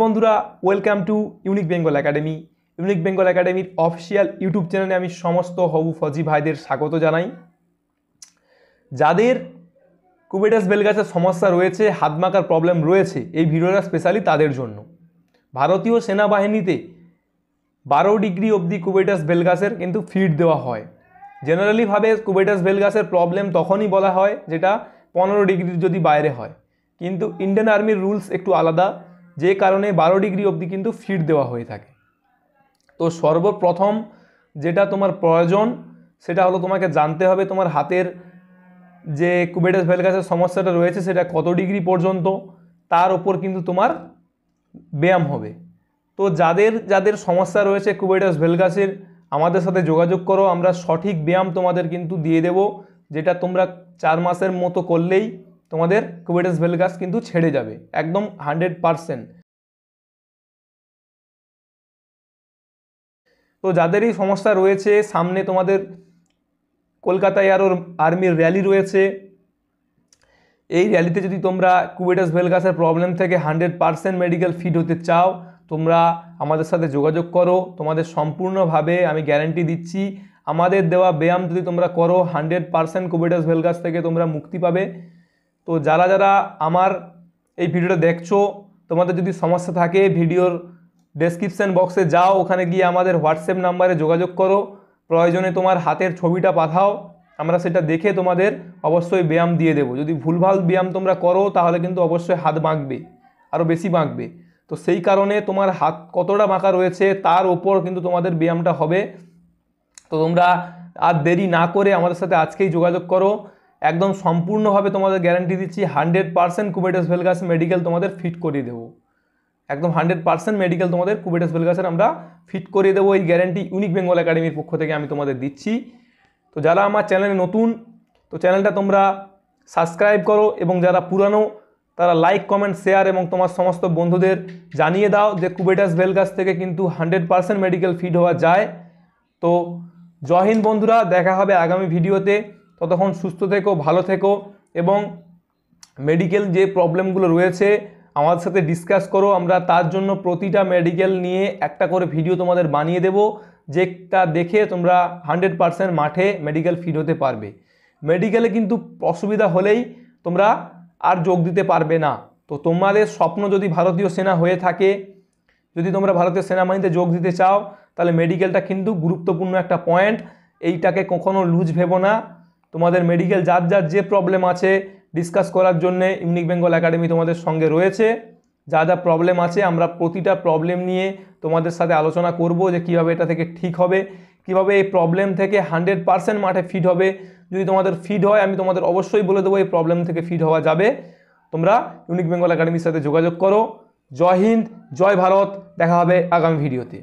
বন্ধুরা welcome to unique Bengal academy. Unique Bengal একাডেমির official YouTube চ্যানেলে আমি সমস্ত হবু ফজি ভাইদের স্বাগত জানাই। যাদের কুবেটাস বেলগাসের সমস্যা রয়েছে, হাত মাখার প্রবলেম রয়েছে, এই ভিডিওটা স্পেশালি তাদের জন্য। ভারতীয় সেনাবাহিনীতে 12 ডিগ্রি অবধি কুবেটাস বেলগাসের কিন্তু ফিড দেওয়া হয়। জেনারেলিভাবে কুবেটাস বেলগাসের প্রবলেম তখনই বলা হয় যেটা 15 ডিগ্রির যদি বাইরে হয়, কিন্তু ইন্ডিয়ান আর্মির রুলস একটু আলাদা, যে কারণে 12 ডিগ্রি অবধি কিন্তু ফিড দেওয়া হয়ে থাকে। তো সর্বপ্রথম যেটা তোমার প্রয়োজন সেটা হলো তোমাকে জানতে হবে তোমার হাতের যে কুবেটাস বেলগাসের সমস্যাটা রয়েছে সেটা কত ডিগ্রি পর্যন্ত, তার ওপর কিন্তু তোমার ব্যায়াম হবে। তো যাদের যাদের সমস্যা রয়েছে কুবেটাস বেলগাসের, আমাদের সাথে যোগাযোগ করো, আমরা সঠিক ব্যায়াম তোমাদের কিন্তু দিয়ে দেব, যেটা তোমরা 4 মাসের মতো করলেই তোমাদের কুবেটাস বেলগাস কিন্তু ছেড়ে যাবে একদম 100%। তো যাদের এই সমস্যা রয়েছে, সামনে তোমাদের কলকাতায় আরও আর্মির র্যালি রয়েছে, এই র্যালিতে যদি তোমরা কুবেটাস বেলগাসের প্রবলেম থেকে 100% মেডিকেল ফিট হতে চাও, তোমরা আমাদের সাথে যোগাযোগ করো। তোমাদের সম্পূর্ণভাবে আমি গ্যারান্টি দিচ্ছি, আমাদের দেওয়া ব্যায়াম যদি তোমরা করো 100% কুবেটাস বেলগাস থেকে তোমরা মুক্তি পাবে। তো যারা যারা আমার এই ভিডিওটা দেখছো, তোমাদের যদি সমস্যা থাকে ভিডিওর ডেসক্রিপশন বক্সে যাও, ওখানে গিয়ে আমাদের হোয়াটসঅ্যাপ নাম্বারে যোগাযোগ করো। প্রয়োজনে তোমার হাতের ছবিটা পাঠাও, আমরা সেটা দেখে তোমাদের অবশ্যই ব্যায়াম দিয়ে দেবো। যদি ভুলভাল ব্যায়াম তোমরা করো তাহলে কিন্তু অবশ্যই হাত বাঁকবে, আরও বেশি বাঁকবে। তো সেই কারণে তোমার হাত কতটা বাঁকা রয়েছে তার ওপর কিন্তু তোমাদের ব্যায়ামটা হবে। তো তোমরা আর দেরি না করে আমাদের সাথে আজকেই যোগাযোগ করো। একদম সম্পূর্ণভাবে তোমাদের গ্যারান্টি দিচ্ছি 100% কুবেটাস বেলগাস মেডিকেল তোমাদের ফিট করিয়ে দেবো। একদম 100% মেডিকেল তোমাদের কুবেটাস বেলগাসের আমরা ফিট করিয়ে দেবো, এই গ্যারান্টি ইউনিক বেঙ্গল একাডেমির পক্ষ থেকে আমি তোমাদের দিচ্ছি। তো যারা আমার চ্যানেলে নতুন, তো চ্যানেলটা তোমরা সাবস্ক্রাইব করো, এবং যারা পুরানো তারা লাইক, কমেন্ট, শেয়ার এবং তোমার সমস্ত বন্ধুদের জানিয়ে দাও যে কুবেটাস বেলগাস থেকে কিন্তু 100% মেডিকেল ফিট হওয়া যায়। তো জয় হিন্দ বন্ধুরা, দেখা হবে আগামী ভিডিওতে। ততক্ষণ সুস্থ থেকো, ভালো থেকো, এবং মেডিকেল যে প্রবলেমগুলো রয়েছে আমাদের সাথে ডিসকাস করো। আমরা তার জন্য প্রতিটা মেডিকেল নিয়ে একটা করে ভিডিও তোমাদের বানিয়ে দেব, যেটা দেখে তোমরা 100% মাঠে মেডিকেল ফিট হতে পারবে। মেডিকেলে কিন্তু অসুবিধা হলেই তোমরা আর যোগ দিতে পারবে না। তো তোমাদের স্বপ্ন যদি ভারতীয় সেনা হয়ে থাকে, যদি তোমরা ভারতীয় সেনাবাহিনীতে যোগ দিতে চাও, তাহলে মেডিকেলটা কিন্তু গুরুত্বপূর্ণ একটা পয়েন্ট। এইটাকে কখনো লুজ ভেবো না। তোমাদের মেডিকেল যার যার যে প্রবলেম আছে ডিসকাস করার জন্যে ইউনিক বেঙ্গল একাডেমি তোমাদের সঙ্গে রয়েছে। যা যা প্রবলেম আছে আমরা প্রতিটা প্রবলেম নিয়ে তোমাদের সাথে আলোচনা করব, যে কীভাবে এটা থেকে ঠিক হবে, কীভাবে এই প্রবলেম থেকে 100% মাঠে ফিট হবে। যদি তোমাদের ফিট হয় আমি তোমাদের অবশ্যই বলে দেবো এই প্রবলেম থেকে ফিট হওয়া যাবে। তোমরা ইউনিক বেঙ্গল একাডেমির সাথে যোগাযোগ করো। জয় হিন্দ, জয় ভারত, দেখা হবে আগামী ভিডিওতে।